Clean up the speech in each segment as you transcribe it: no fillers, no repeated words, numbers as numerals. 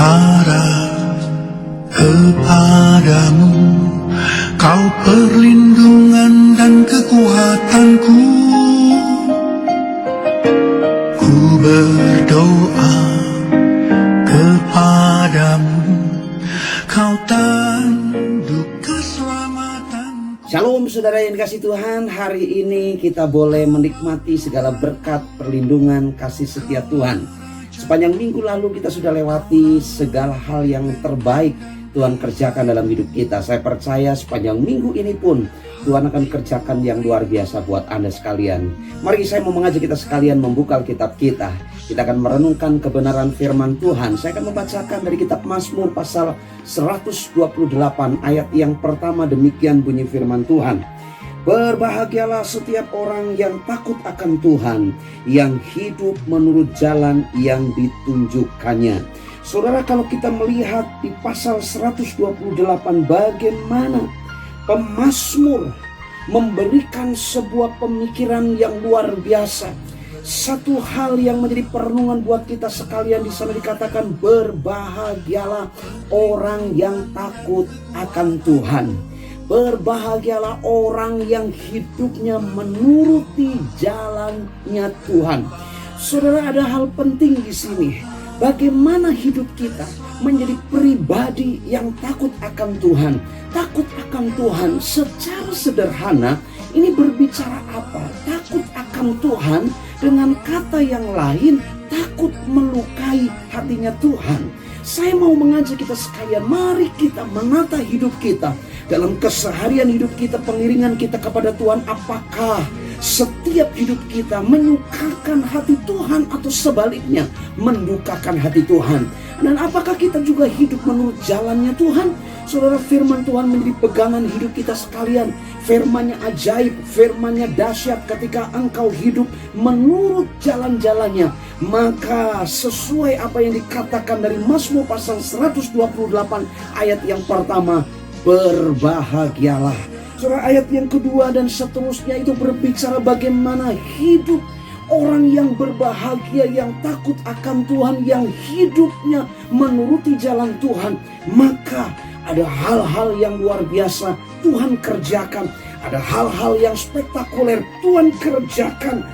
berharap kepadamu, Kau perlindungan dan kekuatanku. Ku berdoa kepadamu, Kau tanduk keselamatan. Shalom saudara yang dikasih Tuhan, hari ini kita boleh menikmati segala berkat, perlindungan, kasih setia Tuhan. Sepanjang minggu lalu kita sudah lewati segala hal yang terbaik Tuhan kerjakan dalam hidup kita. Saya percaya sepanjang minggu ini pun Tuhan akan kerjakan yang luar biasa buat Anda sekalian. Mari saya mau mengajak kita sekalian membuka Alkitab kita. Kita akan merenungkan kebenaran firman Tuhan. Saya akan membacakan dari kitab Mazmur pasal 128 ayat yang pertama. Demikian bunyi firman Tuhan. Berbahagialah setiap orang yang takut akan Tuhan, yang hidup menurut jalan yang ditunjukkannya. Saudara, kalau kita melihat di pasal 128 bagaimana pemazmur memberikan sebuah pemikiran yang luar biasa. Satu hal yang menjadi perenungan buat kita sekalian, di sana dikatakan berbahagialah orang yang takut akan Tuhan. Berbahagialah orang yang hidupnya menuruti jalannya Tuhan. Saudara, ada hal penting di sini. Bagaimana hidup kita menjadi pribadi yang takut akan Tuhan. Takut akan Tuhan secara sederhana ini berbicara apa? Takut akan Tuhan dengan kata yang lain, takut melukai hatinya Tuhan. Saya mau mengajak kita sekalian, mari kita menata hidup kita. Dalam keseharian hidup kita, pengiringan kita kepada Tuhan, apakah setiap hidup kita menyukakan hati Tuhan atau sebaliknya mendukakan hati Tuhan? Dan apakah kita juga hidup menurut jalannya Tuhan? Saudara, firman Tuhan menjadi pegangan hidup kita sekalian. Firman-Nya ajaib, firman-Nya dahsyat. Ketika engkau hidup menurut jalan-jalannya, maka sesuai apa yang dikatakan dari Mazmur pasal 128 ayat yang pertama, berbahagialah. Saudara, ayat yang kedua dan seterusnya itu berbicara bagaimana hidup orang yang berbahagia, yang takut akan Tuhan, yang hidupnya menuruti jalan Tuhan. Maka ada hal-hal yang luar biasa Tuhan kerjakan. Ada hal-hal yang spektakuler Tuhan kerjakan.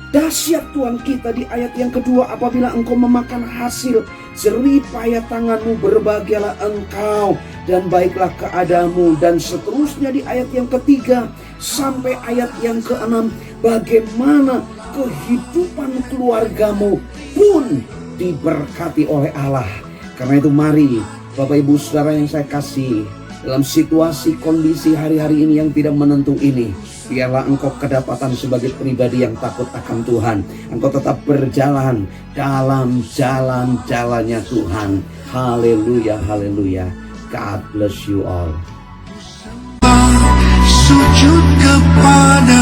Dahsyat Tuhan kita di ayat yang kedua, apabila engkau memakan hasil jerih payah tanganmu, berbahagialah engkau dan baiklah keadaanmu. Dan seterusnya di ayat yang ketiga sampai ayat yang keenam, bagaimana kehidupan keluargamu pun diberkati oleh Allah. Karena itu mari Bapak Ibu Saudara yang saya kasih, dalam situasi kondisi hari-hari ini yang tidak menentu ini, biarlah engkau kedapatan sebagai pribadi yang takut akan Tuhan. Engkau tetap berjalan dalam jalan-jalannya Tuhan. Haleluya, haleluya. God bless you all. Sujud kepada